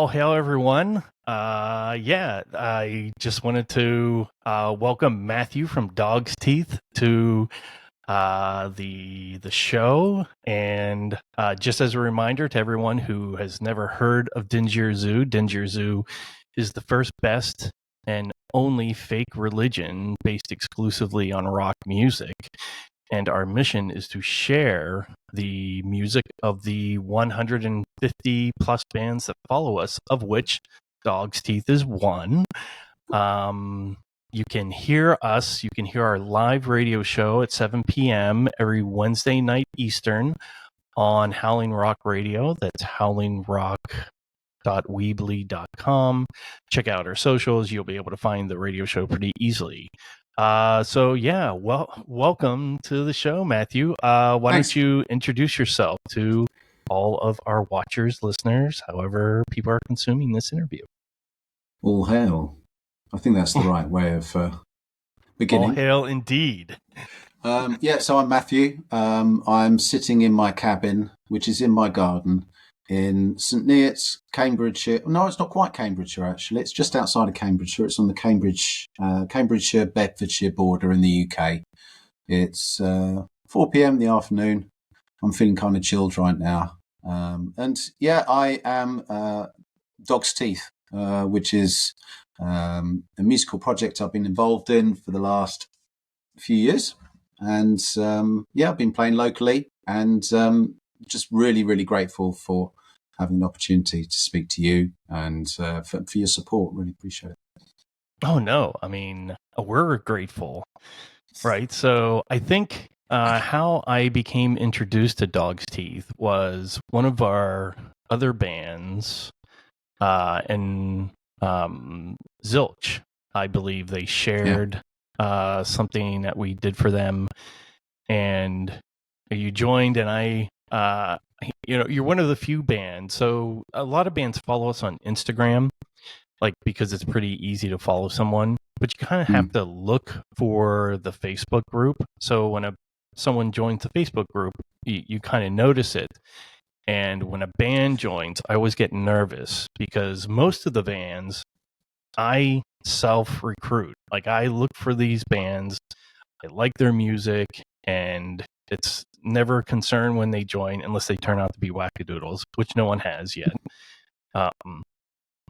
All hail, everyone. I just wanted to welcome Matthew from Dog's Teeth to the show, and just as a reminder to everyone who has never heard of Dingir Zu is the first, best, and only fake religion based exclusively on rock music. And our mission is to share the music of the 150 plus bands that follow us, of which Dog's Teeth is one. You can hear us. You can hear our live radio show at 7 p.m. every Wednesday night Eastern on Howling Rock Radio. That's howlingrock.weebly.com. Check out our socials. You'll be able to find the radio show pretty easily. Welcome to the show, Matthew. Why Thanks. don't you introduce yourself to all of our watchers, listeners, however people are consuming this interview? All hail. I think that's the right way of beginning. All hail indeed. So I'm Matthew. I'm sitting in my cabin, which is in my garden in St Neots, Cambridgeshire. No, it's not quite Cambridgeshire, actually. It's just outside of Cambridgeshire. It's on the Cambridgeshire-Bedfordshire border in the UK. It's 4 p.m. in the afternoon. I'm feeling kind of chilled right now. I am Dog's Teeth, which is a musical project I've been involved in for the last few years. And I've been playing locally and just really, really grateful for having the opportunity to speak to you and for your support. Really appreciate it. Oh, no. I mean, we're grateful, right? So I think how I became introduced to Dog's Teeth was one of our other bands and Zilch, I believe they shared something that we did for them, and you joined, and you're one of the few bands. So a lot of bands follow us on Instagram, because it's pretty easy to follow someone, but you kind of have to look for the Facebook group. So when someone joins the Facebook group, you kind of notice it. And when a band joins, I always get nervous because most of the bands I self-recruit. I look for these bands, I like their music, and it's never a concern when they join unless they turn out to be wackadoodles, which no one has yet.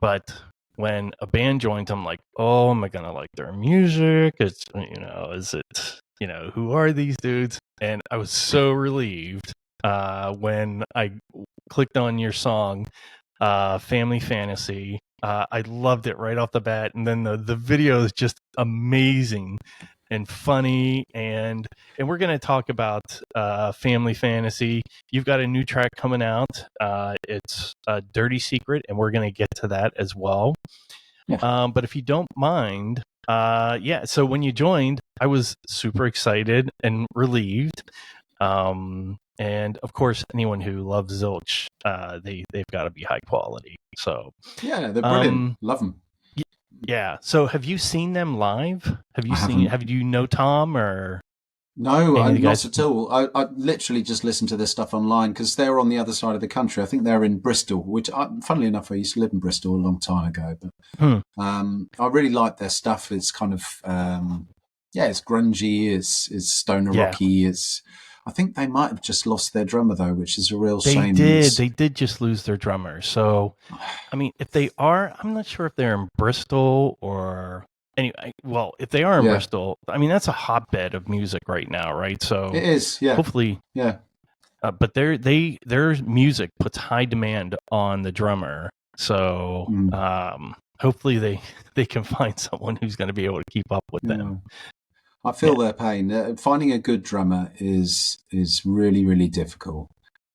But when a band joins, I'm like, oh, am I going to like their music? It's, who are these dudes? And I was so relieved when I clicked on your song, Family Fantasy. I loved it right off the bat, and then the video is just amazing and funny, and we're going to talk about Family Fantasy. You've got a new track coming out. It's a Dirty Secret, and we're going to get to that as well. Yeah. But if you don't mind, so when you joined, I was super excited and relieved. And of course, anyone who loves Zilch, they've got to be high quality. So yeah, they're brilliant. Love them. Yeah. So have you seen them live? Have you know Tom or? No, not at all. I literally just listened to this stuff online because they're on the other side of the country. I think they're in Bristol, which, funnily enough, I used to live in Bristol a long time ago. But I really like their stuff. It's kind of it's grungy, it's stoner rocky, I think they might have just lost their drummer, though, which is a real shame. They did just lose their drummer. So, I mean, if they are, I'm not sure if they're in Bristol or anyway. Well, if they are in Bristol, I mean, that's a hotbed of music right now, right? So it is, yeah. Hopefully, yeah. But their music puts high demand on the drummer. So hopefully they can find someone who's going to be able to keep up with them. I feel their pain. Finding a good drummer is really, really difficult.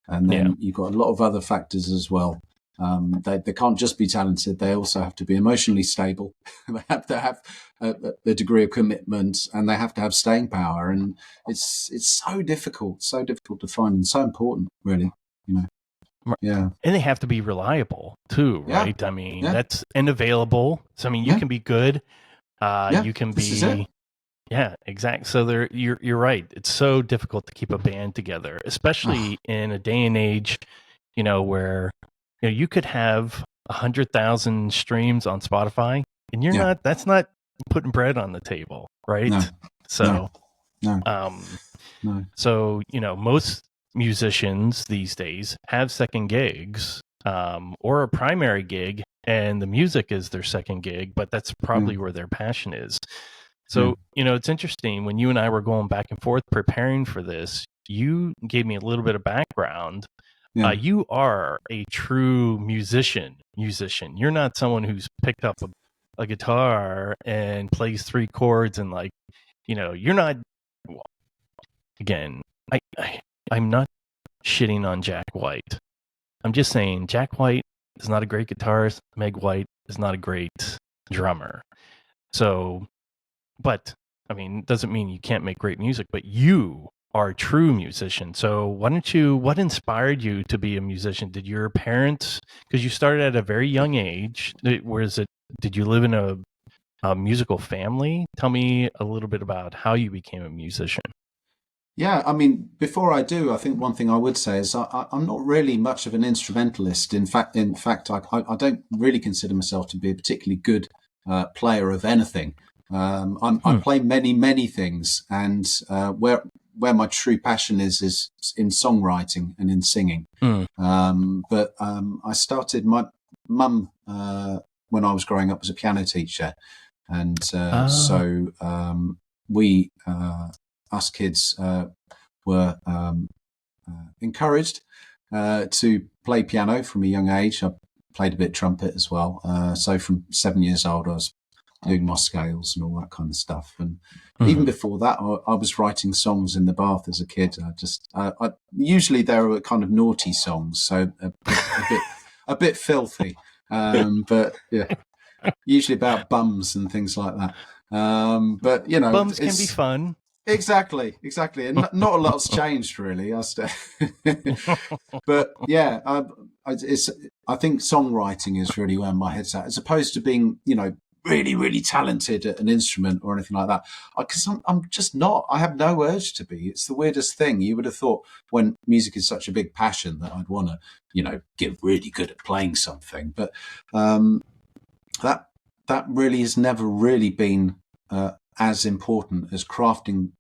And then you've got a lot of other factors as well. They can't just be talented. They also have to be emotionally stable. They have to have a degree of commitment, and they have to have staying power. And it's so difficult to find, and so important, really. Yeah. And they have to be reliable too, right? I mean, that's available. So I mean, you can be good. You can be. Yeah, exactly. So you're right. It's so difficult to keep a band together, especially in a day and age, where you could have 100,000 streams on Spotify, and Yeah. that's not putting bread on the table, right? No. So, No. um, No. so most musicians these days have second gigs, or a primary gig, and the music is their second gig, but that's probably where their passion is. So, it's interesting when you and I were going back and forth preparing for this, you gave me a little bit of background. You are a true musician. You're not someone who's picked up a guitar and plays three chords and you're not, again, I'm not shitting on Jack White. I'm just saying Jack White is not a great guitarist. Meg White is not a great drummer. So, but it doesn't mean you can't make great music, but you are a true musician. So what inspired you to be a musician? Did your parents, because you started at a very young age, did you live in a musical family? Tell me a little bit about how you became a musician. Yeah, before I do, I think one thing I would say is I'm not really much of an instrumentalist. In fact, I don't really consider myself to be a particularly good player of anything. I play many things, and where my true passion is in songwriting and in singing. But I started, my mum when I was growing up was a piano teacher, and so we. Us kids were encouraged to play piano from a young age. I played a bit trumpet as well. So from 7 years old, I was doing my scales and all that kind of stuff. And even before that, I was writing songs in the bath as a kid. Usually they were kind of naughty songs, so a bit filthy, but yeah, usually about bums and things like that. But bums can be fun. Exactly, and not a lot's changed really. But yeah, I think songwriting is really where my head's at, as opposed to being really talented at an instrument or anything like that. Because I'm just not. I have no urge to be. It's the weirdest thing. You would have thought when music is such a big passion that I'd want to get really good at playing something, but that really has never really been as important as crafting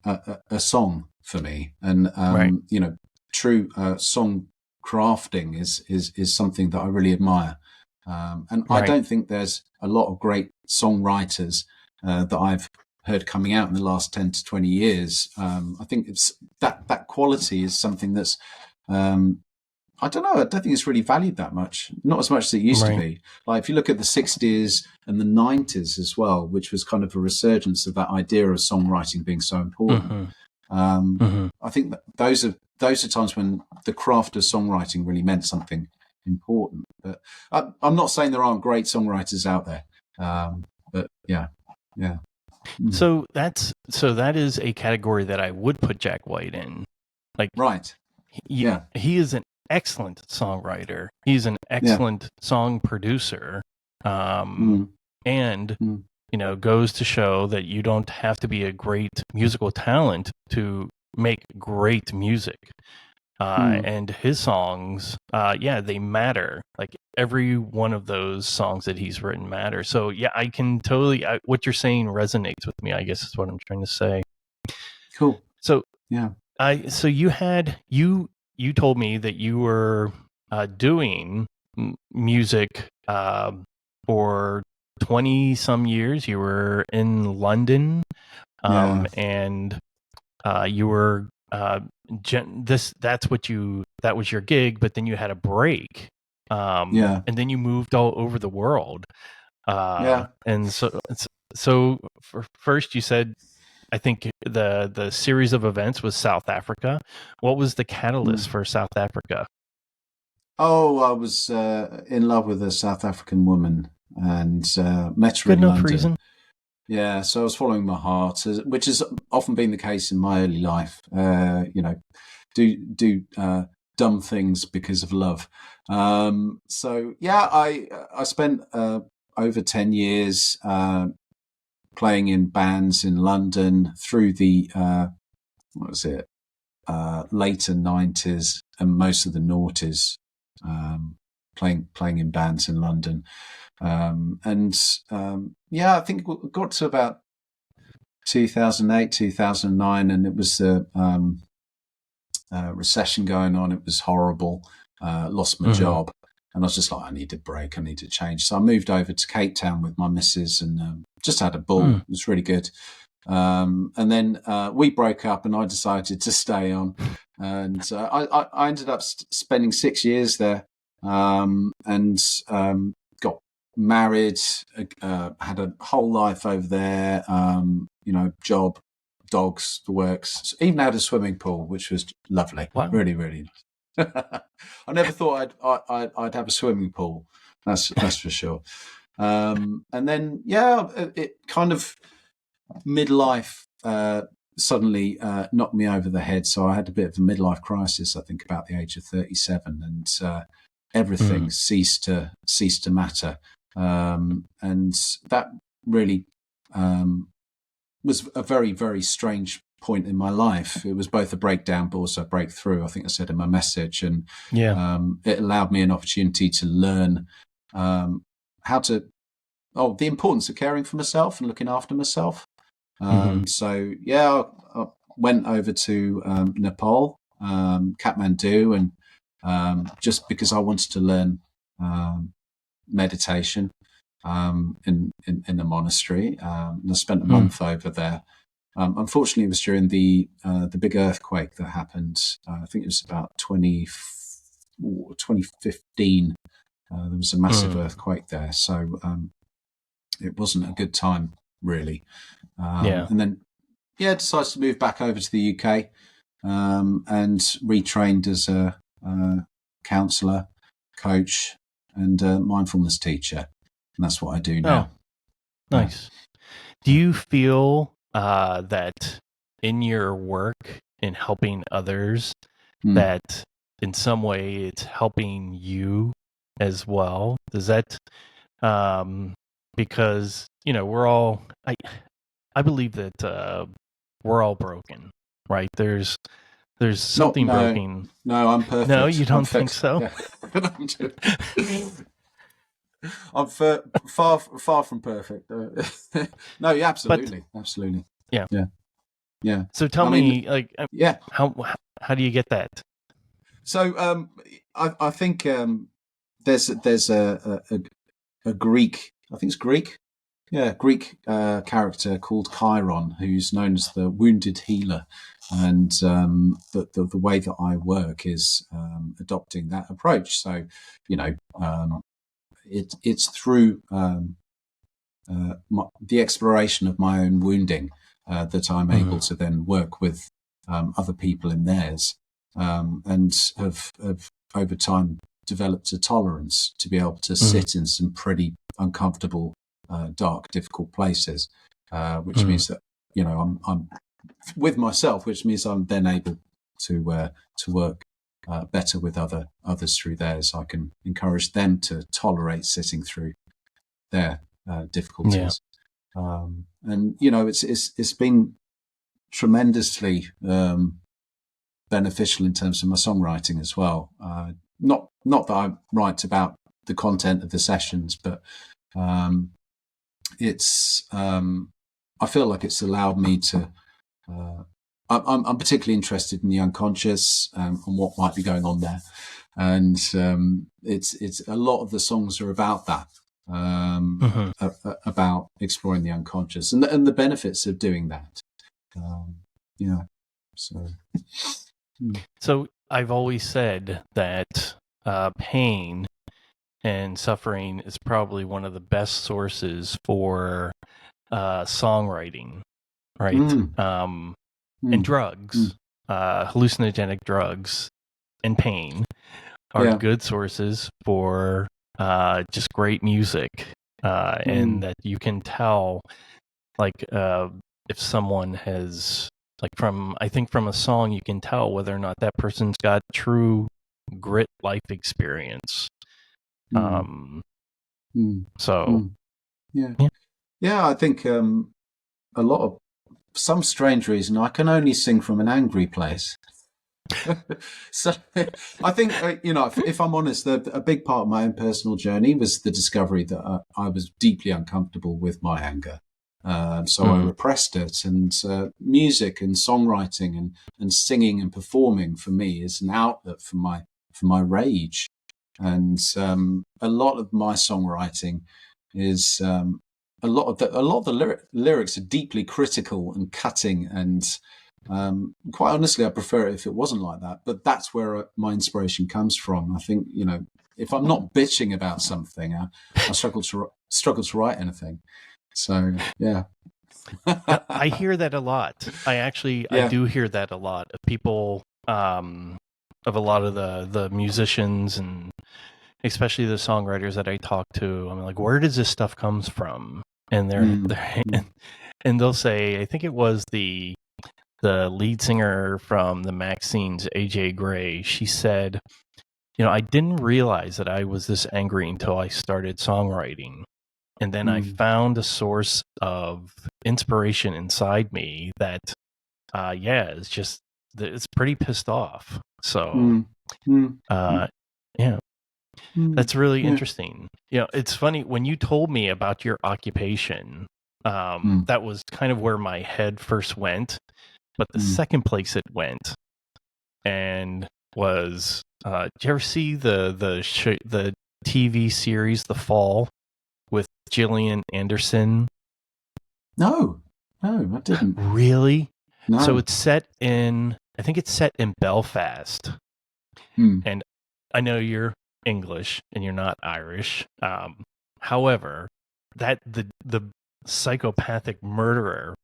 a song for me. And right. True song crafting is something that I really admire. And right. I don't think there's a lot of great songwriters that I've heard coming out in the last 10 to 20 years. I think it's that quality is something that's I don't know. I don't think it's really valued that much. Not as much as it used to be. Like if you look at the 60s and the 90s as well, which was kind of a resurgence of that idea of songwriting being so important. I think that those are times when the craft of songwriting really meant something important. But I'm not saying there aren't great songwriters out there. But yeah. So that is a category that I would put Jack White in. Like, right. He is an excellent songwriter. He's an excellent song producer. And goes to show that you don't have to be a great musical talent to make great music. And his songs, they matter. Like every one of those songs that he's written matter. So yeah, I can totally, what you're saying resonates with me, I guess is what I'm trying to say. Cool. So yeah. So you told me that you were doing music for 20 some years. You were in London, and you were that was your gig, but then you had a break, and then you moved all over the world. And so first you said, I think the series of events was South Africa. What was the catalyst for South Africa? Oh, I was in love with a South African woman and met her Good in enough London. reason. Yeah, so I was following my heart, which has often been the case in my early life. Do dumb things because of love. So yeah, I spent over 10 years playing in bands in London through the later 90s and most of the noughties, playing in bands in London. I think we got to about 2008, 2009, and it was the recession going on. It was horrible. Lost my job, and I was just like, I need a break. I need to change. So I moved over to Cape Town with my missus, and just had a ball. It was really good. And then we broke up, and I decided to stay on. And I ended up spending 6 years there, and got married, had a whole life over there, job, dogs, the works, even had a swimming pool, which was lovely. Wow. Really, really nice. I never thought I'd have a swimming pool. That's for sure. And then, it kind of midlife suddenly knocked me over the head. So I had a bit of a midlife crisis, I think, about the age of 37, and everything ceased to matter. And that really was a very, very strange point in my life. It was both a breakdown, but also a breakthrough, I think I said in my message. And it allowed me an opportunity to learn the importance of caring for myself and looking after myself. So, I went over to Nepal, Kathmandu, and just because I wanted to learn meditation in the monastery, and I spent a month over there. Unfortunately, it was during the big earthquake that happened. I think it was about 2015. There was a massive earthquake there, so it wasn't a good time, really. And then, decided to move back over to the UK and retrained as a counsellor, coach, and mindfulness teacher. And that's what I do now. Oh, nice. Do you feel that in your work in helping others, that in some way it's helping you as well? Does that, because, we're all, I believe that we're all broken, right? There's something broken. No, I'm perfect. No, you don't think so? Yeah. I'm far from perfect. No, yeah, absolutely. Absolutely. Yeah. So tell me, how do you get that? So I think there's a Greek, I think it's Greek. Yeah, Greek character called Chiron, who's known as the wounded healer. And the way that I work is adopting that approach. So, it's through the exploration of my own wounding that I'm able to then work with other people in theirs, and have over time developed a tolerance to be able to sit in some pretty uncomfortable, dark, difficult places, which means that I'm with myself, which means I'm then able to work better with others through theirs. I can encourage them to tolerate sitting through their difficulties, and it's been tremendously beneficial in terms of my songwriting as well. Not that I write about the content of the sessions, but it's I feel like it's allowed me to. I'm particularly interested in the unconscious and what might be going on there, and it's a lot of the songs are about that, about exploring the unconscious and the benefits of doing that. So I've always said that pain and suffering is probably one of the best sources for songwriting, right? And drugs, hallucinogenic drugs, and pain are good sources for just great music, and that you can tell, if someone has, I think from a song you can tell whether or not that person's got true grit life experience. So I think a lot of some strange reason I can only sing from an angry place. So I think, if I'm honest, a big part of my own personal journey was the discovery that I was deeply uncomfortable with my anger. So I Mm. repressed it, and music and songwriting and singing and performing for me is an outlet for my rage. And a lot of my songwriting is a lot of the lyrics are deeply critical and cutting, and quite honestly, I prefer it if it wasn't like that. But that's where my inspiration comes from. I think, if I'm not bitching about something, I struggle to write anything. So yeah. I hear that a lot. I Yeah. do hear that a lot of people, of a lot of the musicians and especially the songwriters that I talk to. I'm like, where does this stuff comes from? And Mm, mm, and they'll say, I think it was the lead singer from the Maxines, AJ Gray. She said, I didn't realize that I was this angry until I started songwriting. And then I mm, found a source of inspiration inside me that, it's just, it's pretty pissed off. So, mm, mm, mm, yeah, mm. that's really Yeah. interesting. It's funny when you told me about your occupation, Mm, that was kind of where my head first went. But the mm. second place it went and was, did you ever see the TV series The Fall with Gillian Anderson? No, no, I didn't. Really? So No. it's set in, I think it's set in Belfast. Mm, And I know you're English and you're not Irish. However, that the psychopathic murderer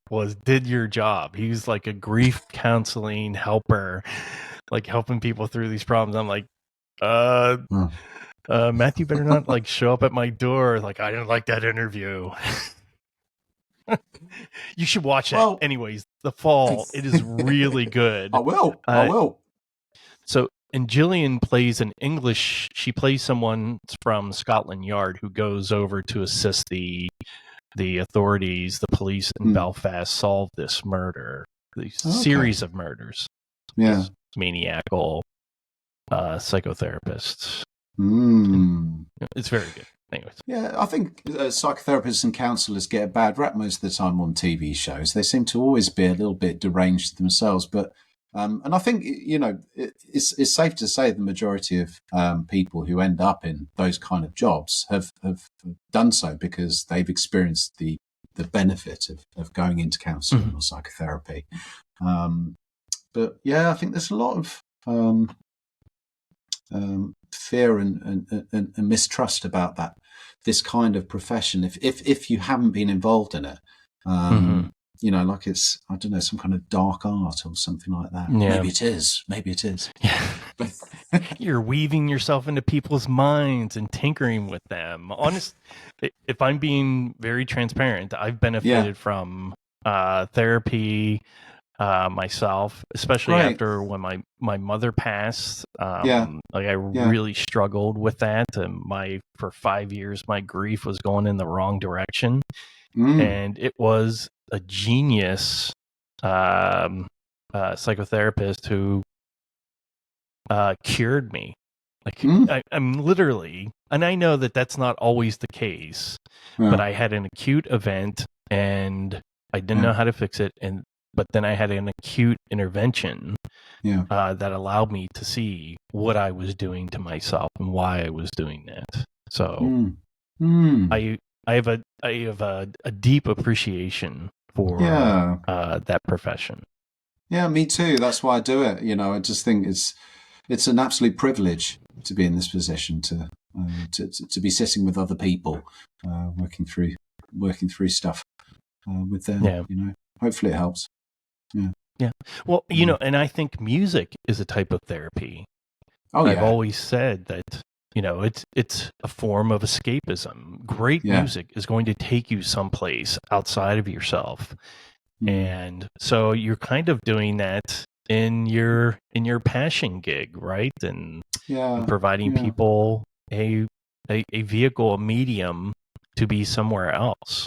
did your job. He was like a grief counseling helper, like helping people through these problems. I'm like, uh, oh. Matthew better not like show up at my door. Like, I didn't like that interview. You should watch that. Well, Anyways, The Fall. It is really good. I will. I Uh, will. so, and Gillian plays an English. She plays someone from Scotland Yard who goes over to assist the authorities, the police in Mm. Belfast, solve this murder, these Okay. series of murders. Yeah. This maniacal psychotherapist. Mm. It's very good. Anyways. Yeah, I think psychotherapists and counsellors get a bad rap most of the time on TV shows. They seem to always be a little bit deranged themselves. But and I think it's safe to say the majority of people who end up in those kind of jobs have done so because they've experienced the benefit of going into counselling or psychotherapy. But yeah, I think there's a lot of fear and mistrust about this kind of profession. If you haven't been involved in it, like it's, I don't know, some kind of dark art or something like that. Yeah. Maybe it is. Maybe it is. Yeah. You're weaving yourself into people's minds and tinkering with them. Honest, if I'm being very transparent, I've benefited from therapy myself, especially Great. after when my mother passed. Yeah. Like I really struggled with that. And for 5 years, my grief was going in the wrong direction. And it was a genius psychotherapist who cured me. Like I'm literally, and I know that that's not always the case, but I had an acute event and I didn't know how to fix it, but then I had an acute intervention that allowed me to see what I was doing to myself and why I was doing that. So I have a deep appreciation for that profession. Yeah, me too. That's why I do it. I just think it's an absolute privilege to be in this position, to be sitting with other people, working through stuff with them. Yeah. Hopefully it helps. Yeah. Well, and I think music is a type of therapy. Oh, I've always said that, it's a form of escapism. Great music is going to take you someplace outside of yourself. And so you're kind of doing that in your passion gig, right? And providing people a vehicle, a medium to be somewhere else.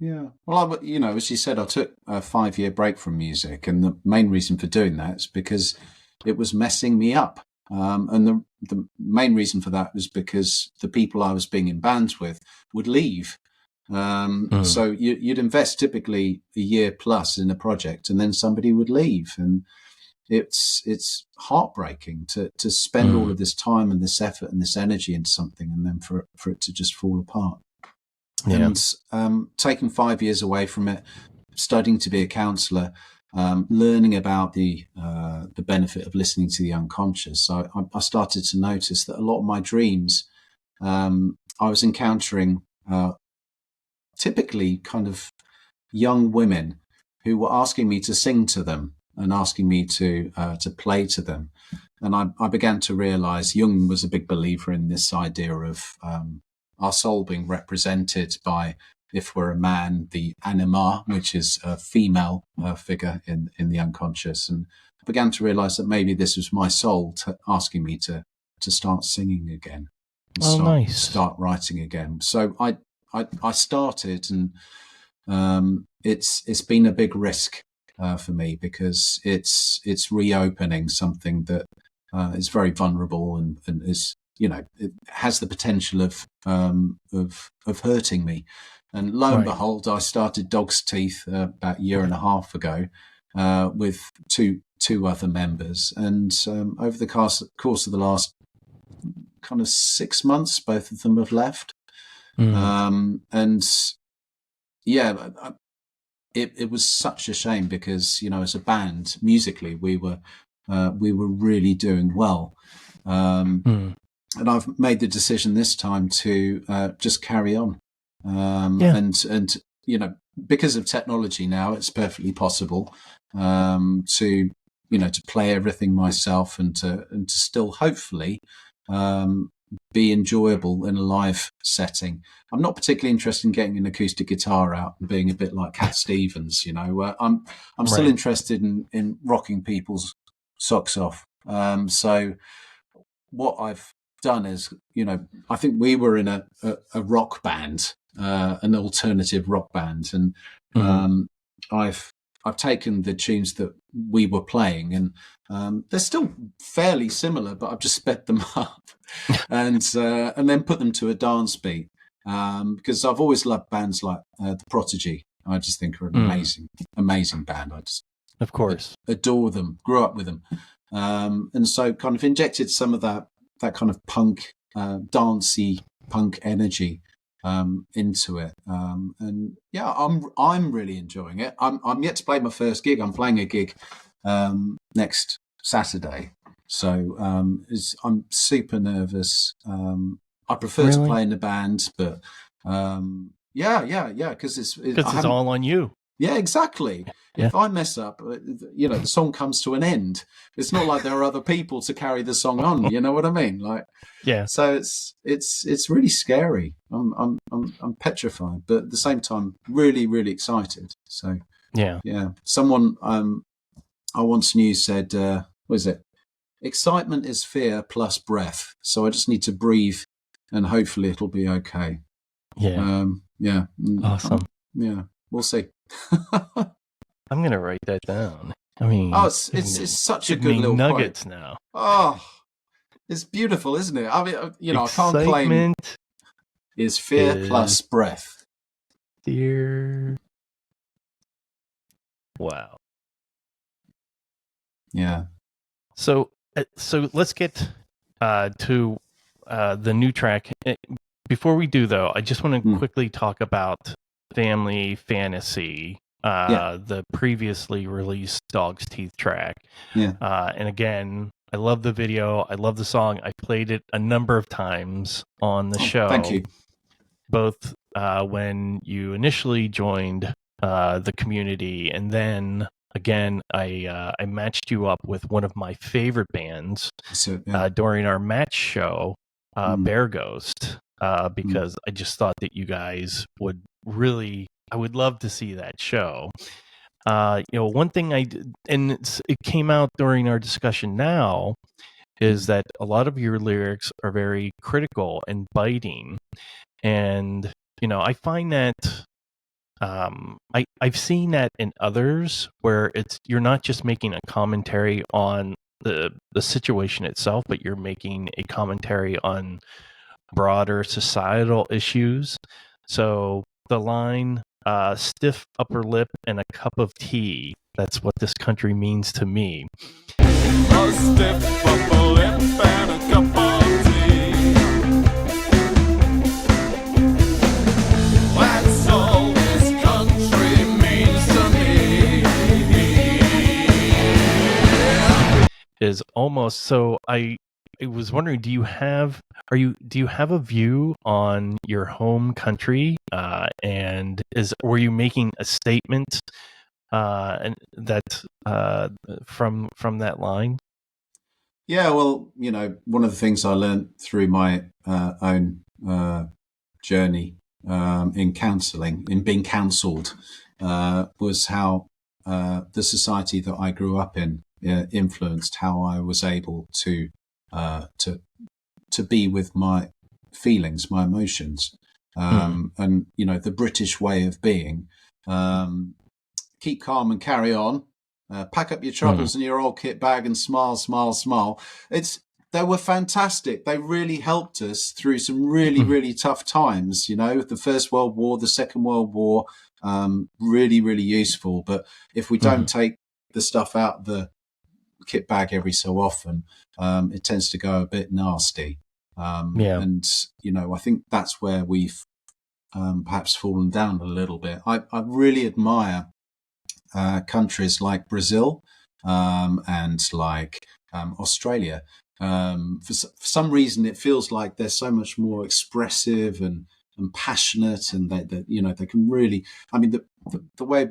Yeah. Well, as you said, I took a 5-year break from music, and the main reason for doing that is because it was messing me up. And the main reason for that was because the people I was being in bands with would leave. So you'd invest typically a year plus in a project, and then somebody would leave, and it's heartbreaking to spend all of this time and this effort and this energy into something, and then for it to just fall apart. Yeah. And taking 5 years away from it, studying to be a counsellor, learning about the benefit of listening to the unconscious, so I started to notice that a lot of my dreams, I was encountering typically kind of young women who were asking me to sing to them and asking me to play to them. And I began to realize Jung was a big believer in this idea of our soul being represented by, if we're a man, the anima, which is a female figure in the unconscious. And I began to realize that maybe this was my soul asking me to start singing again. Start writing again. So I started, and it's been a big risk for me, because it's reopening something that is very vulnerable and is, it has the potential of hurting me. And lo and behold, I started Dog's Teeth about a year and a half ago with two other members, and over the course of the last kind of 6 months, both of them have left. And yeah, it was such a shame, because as a band, musically, we were really doing well. And I've made the decision this time to just carry on. And because of technology now, it's perfectly possible to play everything myself, and to still hopefully be enjoyable in a live setting. I'm not particularly interested in getting an acoustic guitar out and being a bit like Cat Stevens. I'm still interested in rocking people's socks off. So what I've done is, I think we were in a rock band, an alternative rock band, and I've taken the tunes that we were playing, and they're still fairly similar, but I've just sped them up and then put them to a dance beat, because I've always loved bands like The Prodigy. I just think are an amazing band. I just, of course, adore them, grew up with them, and so kind of injected some of that kind of punk, dancey punk energy into it, and yeah, I'm really enjoying it. I'm yet to play my first gig. I'm playing a gig next Saturday, so I'm super nervous. I prefer to play in the band, but because it's all on you. Yeah, exactly. Yeah. If I mess up, the song comes to an end. It's not like there are other people to carry the song on. You know what I mean? Like, yeah. So it's really scary. I'm petrified, but at the same time, really, really excited. So yeah. Someone I once knew said, "What is it? Excitement is fear plus breath. So I just need to breathe, and hopefully it'll be okay." Yeah. Yeah. Awesome. We'll see. I'm gonna write that down. I mean, it's such a good little nuggets quote. Now. Oh, it's beautiful, isn't it? I mean, I can't claim is fear plus breath. Dear, wow. Yeah. So let's get to the new track. Before we do, though, I just want to quickly talk about Family Fantasy, the previously released Dog's Teeth track. Yeah. And again, I love the video. I love the song. I played it a number of times on the show. Thank you. Both when you initially joined the community, and then again, I matched you up with one of my favorite bands during our match show, Bear Ghost. Because I just thought that you guys would I would love to see that show. One thing I did, and it came out during our discussion now, is that a lot of your lyrics are very critical and biting. And, I find that I've seen that in others where you're not just making a commentary on the situation itself, but you're making a commentary on broader societal issues. So the line, stiff upper lip and a cup of tea, that's what this country means to me. A stiff upper lip and a cup of tea. That's all this country means to me. Is almost so. I was wondering, do you have a view on your home country, and were you making a statement, and that from that line? Yeah, well, one of the things I learned through my own journey in counselling, in being counselled, was how the society that I grew up in influenced how I was able to be with my feelings, my emotions, and the British way of being. Keep calm and carry on. Pack up your troubles and your old kit bag and smile, smile, smile. They were fantastic. They really helped us through some really, really tough times. The First World War, the Second World War, really, really useful. But if we don't take the stuff out of the kit bag every so often, it tends to go a bit nasty. And, I think that's where we've perhaps fallen down a little bit. I really admire countries like Brazil and like Australia. For some reason, it feels like they're so much more expressive and passionate, and they can really. I mean, the way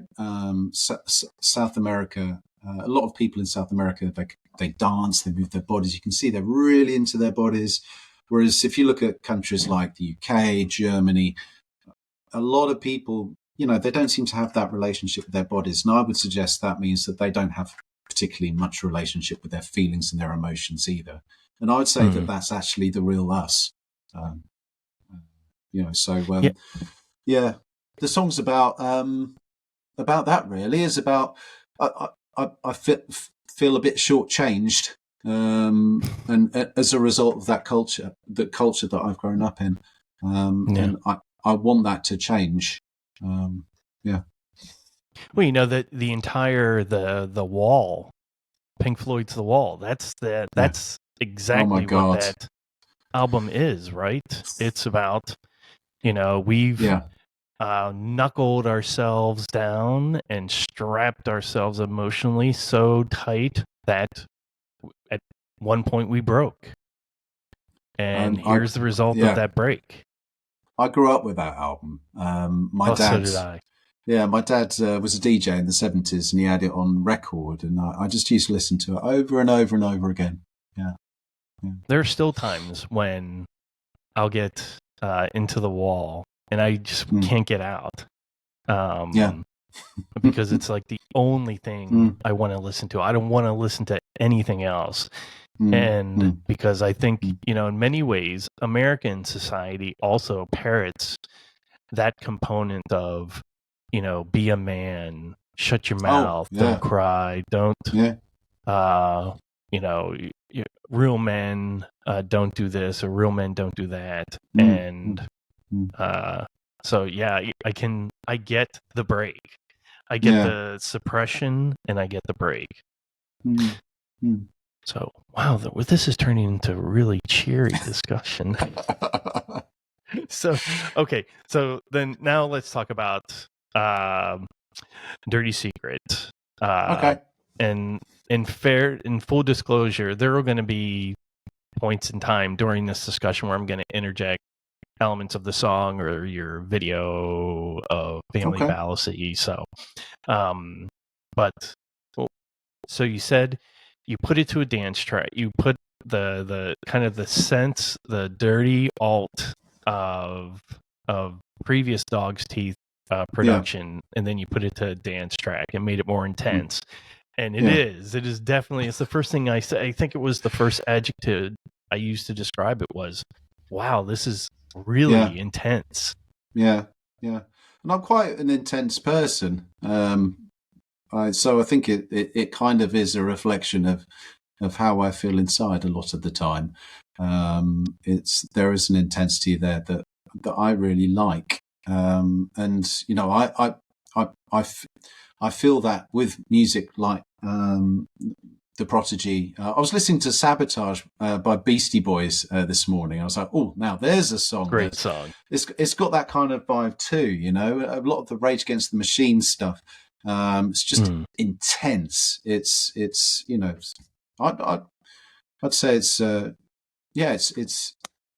South America, a lot of people in South America, they dance, they move their bodies. You can see they're really into their bodies. Whereas if you look at countries like the UK, Germany, a lot of people, they don't seem to have that relationship with their bodies. And I would suggest that means that they don't have particularly much relationship with their feelings and their emotions either. And I would say that that's actually the real us. The song's about that really. Is about I feel a bit shortchanged, and as a result of that culture that I've grown up in, and I want that to change. Well, that the entire the Wall, Pink Floyd's The Wall. That's exactly what that album is, right? It's about we've knuckled ourselves down and strapped ourselves emotionally so tight that at one point we broke, and here's the result of that break. I grew up with that album. My dad. So did I. Yeah, my dad was a DJ in the 70s, and he had it on record, and I just used to listen to it over and over and over again. Yeah. There are still times when I'll get into The Wall, and I just can't get out. Because it's like the only thing I want to listen to. I don't want to listen to anything else. And because I think, in many ways, American society also parrots that component of, be a man, shut your mouth, don't cry, don't, real men don't do this, or real men don't do that. And so, I get the break. I get the suppression, and I get the break. So, wow, this is turning into a really cheery discussion. So then now let's talk about Dirty Secret. Okay. And in full disclosure, there are going to be points in time during this discussion where I'm going to interject elements of the song or your video of family fallacy. So, so you said you put it to a dance track. You put the kind of the sense, the dirty alt of previous Dog's Teeth production, and then you put it to a dance track and made it more intense. And it is definitely, it's the first thing I say. I think it was the first adjective I used to describe it was, wow, this is really intense. Yeah. And I'm quite an intense person. So I think it kind of is a reflection of of how I feel inside a lot of the time. There is an intensity there that I really like, and you know, I feel that with music like The Prodigy. I was listening to Sabotage by Beastie Boys this morning. I was like, oh, now there's a song. Great song. It's got that kind of vibe too, you know. A lot of the Rage Against the Machine stuff. It's just intense. It's you know, I'd say it's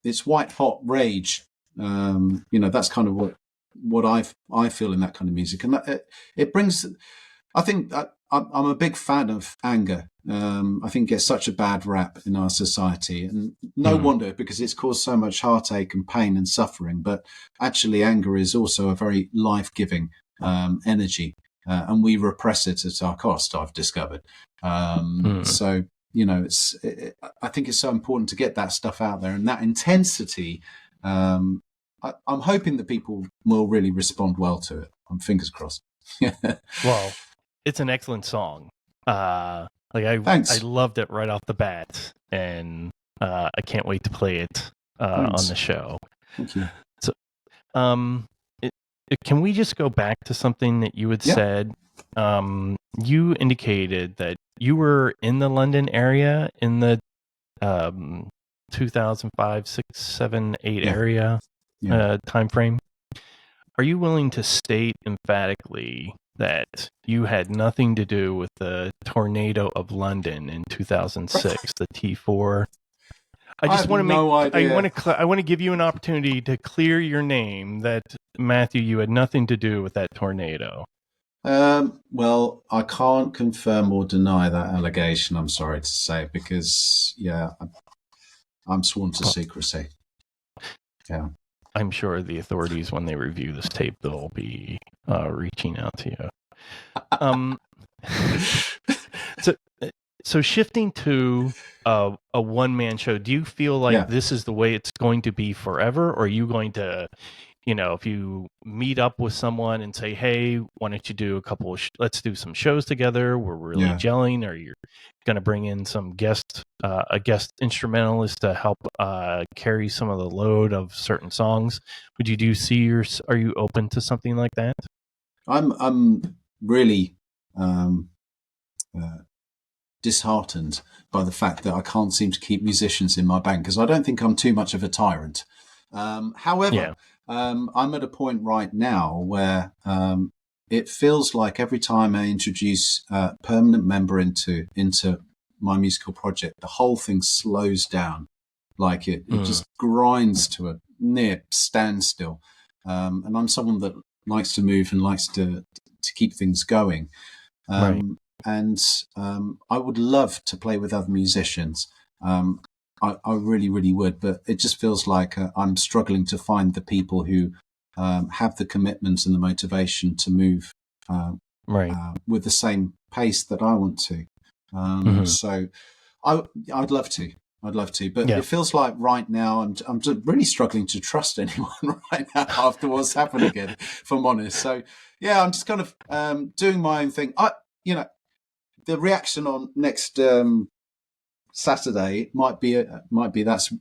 it's white hot rage. You know, that's kind of what I feel in that kind of music, and it brings. I think I'm a big fan of anger. I think it gets such a bad rap in our society, and no wonder, because it's caused so much heartache and pain and suffering. But actually, anger is also a very life-giving energy, and we repress it at our cost, I've discovered. So, you know, I think it's so important to get that stuff out there, and that intensity. I'm hoping that people will really respond well to it. I'm fingers crossed. Well, it's an excellent song. Thanks. I loved it right off the bat, and I can't wait to play it on the show. Thank you. So, can we just go back to something that you had said? You indicated that you were in the London area in the 2005, 6, 7, 8 area time frame. Are you willing to state emphatically that you had nothing to do with the tornado of London in 2006, the T4? I want to give you an opportunity to clear your name that, Matthew, you had nothing to do with that tornado. Well, I can't confirm or deny that allegation, I'm sorry to say, because I'm sworn to secrecy. Yeah. I'm sure the authorities, when they review this tape, they'll be reaching out to you. So shifting to a one-man show, do you feel like this is the way it's going to be forever? Or are you going to, you know, if you meet up with someone and say, hey, why don't you do let's do some shows together, we're really gelling, or you're going to bring in some a guest instrumentalist to help carry some of the load of certain songs? Are you open to something like that? I'm really disheartened by the fact that I can't seem to keep musicians in my band, because I don't think I'm too much of a tyrant. However, I'm at a point right now where it feels like every time I introduce a permanent member into my musical project, the whole thing slows down. Like it just grinds to a near standstill. And I'm someone that likes to move and likes to keep things going. And I would love to play with other musicians. I really, really would, but it just feels like I'm struggling to find the people who have the commitment and the motivation to move with the same pace that I want to. So I'd love to, but it feels like right now I'm just really struggling to trust anyone right now after what's happened again, if I'm honest. So I'm just kind of doing my own thing. The reaction on next Saturday might be that's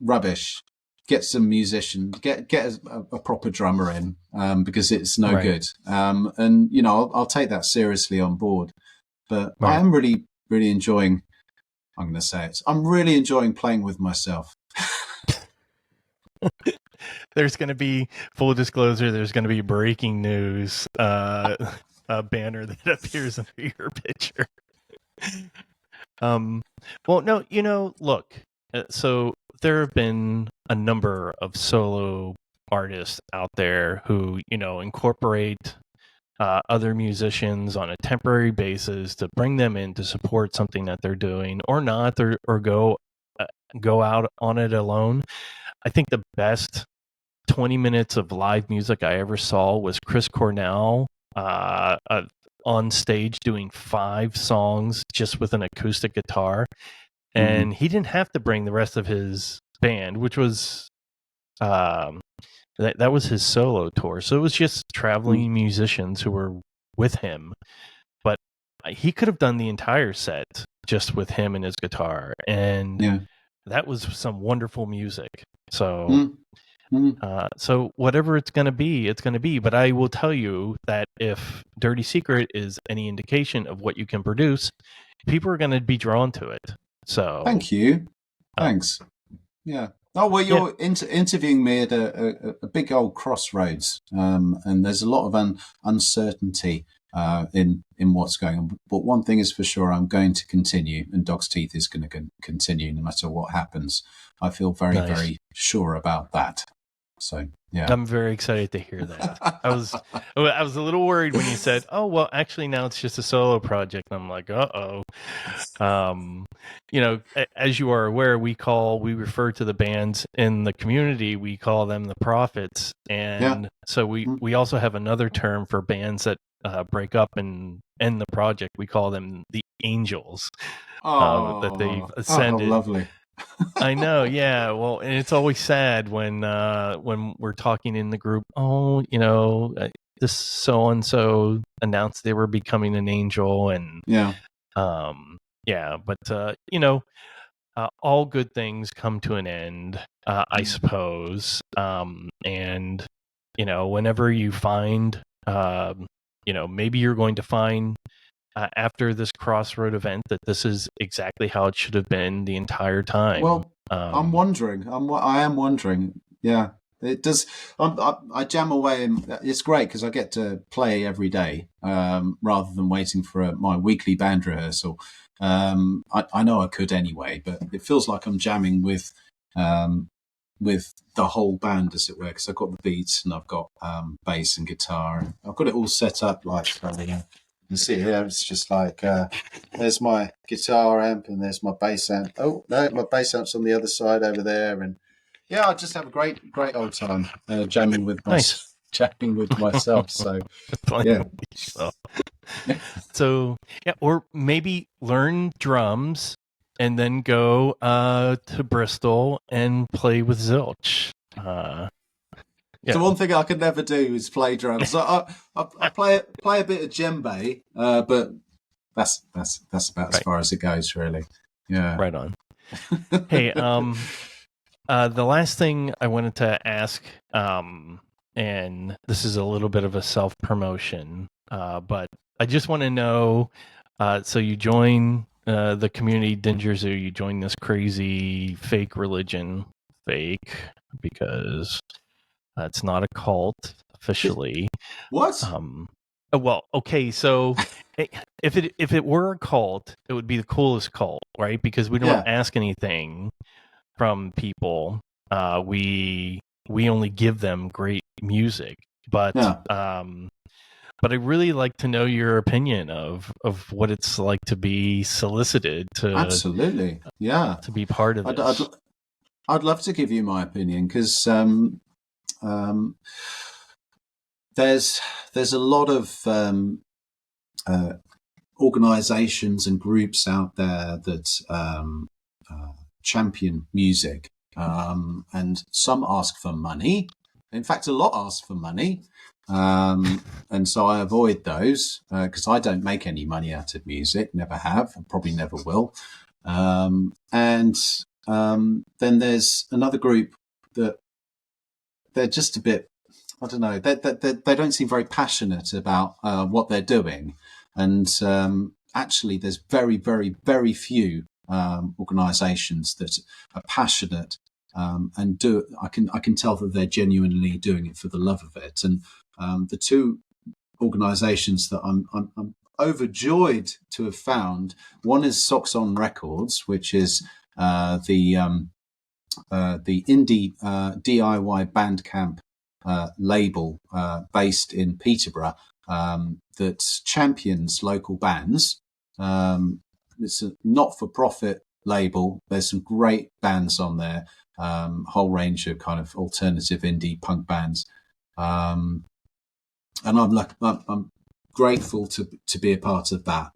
rubbish. Get some musicians, get a proper drummer in, because it's no good. And you know, I'll take that seriously on board. But I am really, really enjoying. I'm going to say it. I'm really enjoying playing with myself. There's going to be, full disclosure, there's going to be breaking news banner that appears under your picture. Well, no, you know, look, so there have been a number of solo artists out there who, you know, incorporate other musicians on a temporary basis to bring them in to support something that they're doing, or not, or go out on it alone. I think the best 20 minutes of live music I ever saw was Chris Cornell on stage doing 5 songs just with an acoustic guitar, and he didn't have to bring the rest of his band, which was that was his solo tour. So it was just traveling musicians who were with him, but he could have done the entire set just with him and his guitar, and Yeah. that was some wonderful music. So. Mm. Mm. So whatever it's going to be, it's going to be. But I will tell you that if Dirty Secret is any indication of what you can produce, people are going to be drawn to it. So Thank you. Thanks. Yeah. Oh, well, you're interviewing me at a big old crossroads, and there's a lot of uncertainty in what's going on. But one thing is for sure, I'm going to continue, and Dog's Teeth is going to continue no matter what happens. I feel very, very sure about that. So, yeah. I'm very excited to hear that. I was a little worried when you said, "Oh, well, actually now it's just a solo project." I'm like, "Uh-oh." As you are aware, we refer to the bands in the community, we call them the Prophets. And so we also have another term for bands that break up and end the project. We call them the Angels. That they've ascended. Oh, lovely. I know, yeah. Well, and it's always sad when we're talking in the group. Oh, this so and so announced they were becoming an angel, and But all good things come to an end, I suppose. And whenever you find, maybe you're going to find. After this crossroad event, that this is exactly how it should have been the entire time. Well, I'm wondering. I am wondering. Yeah, it does. I jam away, and it's great because I get to play every day rather than waiting for my weekly band rehearsal. I know I could anyway, but it feels like I'm jamming with the whole band, as it were, because I've got the beats and I've got bass and guitar, and I've got it all set up like. You can see here, it's just like, there's my guitar amp and there's my bass amp. Oh, no, my bass amp's on the other side over there. And yeah, I just have a great old time jamming with myself. So, yeah. So, yeah, or maybe learn drums and then go to Bristol and play with Zilch. Yeah. So one thing I could never do is play drums. I play a bit of djembe, but that's about as far as it goes, really. Yeah. Right on. Hey, the last thing I wanted to ask, and this is a little bit of a self-promotion, but I just want to know, so you join the community Dingir Zu, you join this crazy fake religion, because it's not a cult officially. What? Well, okay, so if it were a cult, it would be the coolest cult, right? Because we don't ask anything from people. We only give them great music. But but I really like to know your opinion of what it's like to be solicited to absolutely, yeah, to be part of this. I'd love to give you my opinion because there's a lot of organizations and groups out there that champion music, and some ask for money. In fact, a lot ask for money, and so I avoid those because I don't make any money out of music, never have, and probably never will. And then there's another group that they're just a bit, I don't know, they don't seem very passionate about what they're doing. And actually, there's very, very, very few organisations that are passionate and do. I can tell that they're genuinely doing it for the love of it. And the two organisations that I'm overjoyed to have found, one is Socks On Records, which is the indie DIY Bandcamp label based in Peterborough that champions local bands. It's a not-for-profit label. There's some great bands on there, whole range of kind of alternative indie punk bands, and I'm grateful to be a part of that.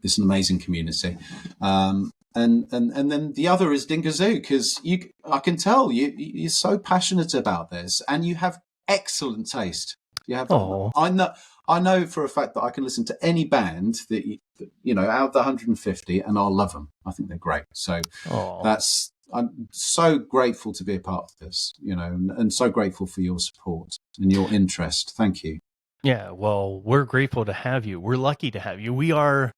It's an amazing community. And then the other is Dingir Zu, because I can tell you're so passionate about this, and you have excellent taste. You have. Oh, I know for a fact that I can listen to any band that out of the 150, and I'll love them. I think they're great. So oh, I'm so grateful to be a part of this, and so grateful for your support and your interest. Thank you. yeah. Well, we're grateful to have you. We're lucky to have you. We are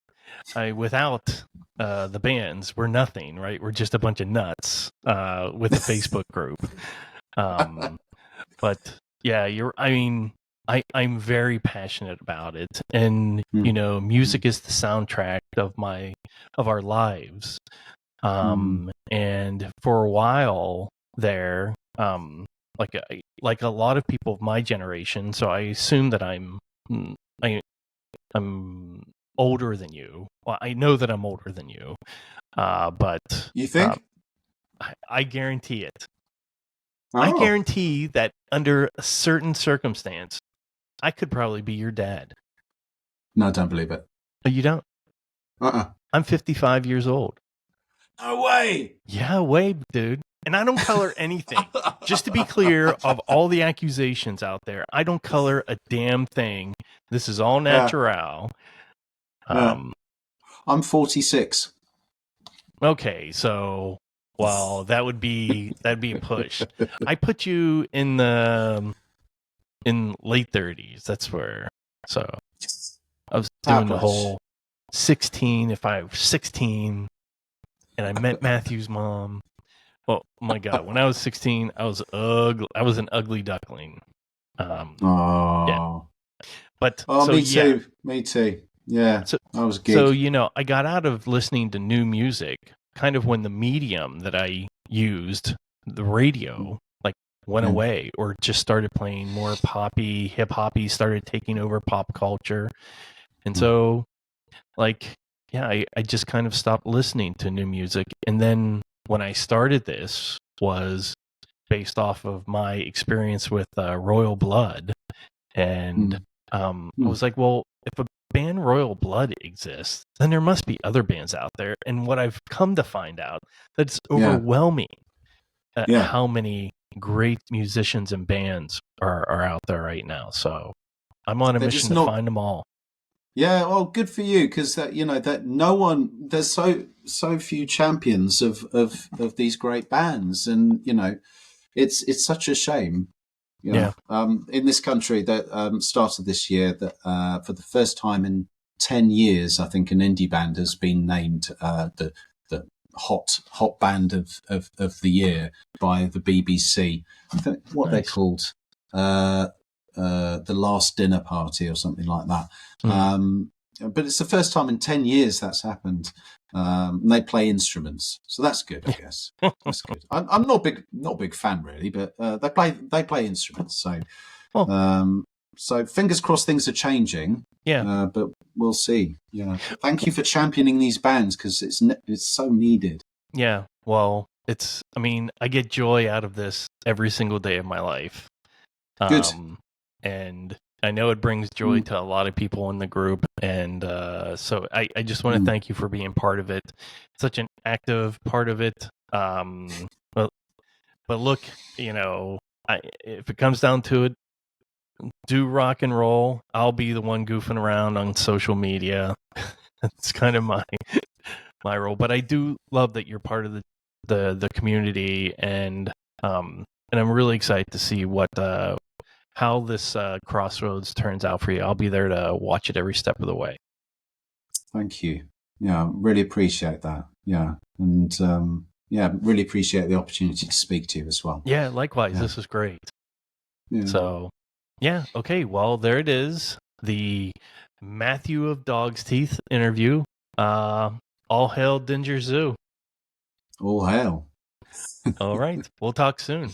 without the bands, we're nothing, right? We're just a bunch of nuts with a Facebook group. But yeah, I'm very passionate about it, and music is the soundtrack of our lives. And for a while there, like a lot of people of my generation, so I assume that I'm older than you. Well, I know that I'm older than you, but You think? I guarantee it. Oh. I guarantee that under a certain circumstance, I could probably be your dad. No, I don't believe it. Oh, you don't? I'm 55 years old. No way. Yeah, way, dude. And I don't color anything. Just to be clear, of all the accusations out there, I don't color a damn thing. This is all natural. I'm 46. Okay, so that'd be a push. I put you in late 30s. That's where. So I was doing the whole 16. If I was 16 and I met Matthew's mom. Oh my God! When I was 16, I was ugly. I was an ugly duckling. Yeah. But me too. Yeah, so, I was good. So I got out of listening to new music kind of when the medium that I used, the radio, like went away, or just started playing more poppy, hip hoppy, started taking over pop culture, and so I just kind of stopped listening to new music, and then when I started this was based off of my experience with Royal Blood, and I was like, well, if a band Royal Blood exists, then there must be other bands out there. And what I've come to find out, that it's overwhelming how many great musicians and bands are out there right now. So I'm on a mission to find them all. Yeah, well, good for you, because that there's so few champions of these great bands, and it's such a shame. In this country that started this year, that for the first time in 10 years, I think an indie band has been named the hot band of the year by the BBC. I think what they're called. The Last Dinner Party or something like that. But it's the first time in 10 years that's happened. And they play instruments, so that's good, I guess. That's good. I'm not a big fan really, but they play instruments. So, so fingers crossed things are changing. Yeah, but we'll see. Yeah, thank you for championing these bands, because it's so needed. Yeah, well, I get joy out of this every single day of my life. Good. And I know it brings joy to a lot of people in the group, and so I just want to thank you for being part of it, such an active part of it. But look, if it comes down to it, do rock and roll. I'll be the one goofing around on social media. It's kind of my role, but I do love that you're part of the community, and I'm really excited to see how this crossroads turns out for you. I'll be there to watch it every step of the way. Thank you. Yeah, really appreciate that. Yeah, and really appreciate the opportunity to speak to you as well. Yeah, likewise. Yeah. This is great. Yeah. So, yeah, okay. Well, there it is. The Matthew of Dog's Teeth interview. All hail Dingir Zu. All hail. All right. We'll talk soon.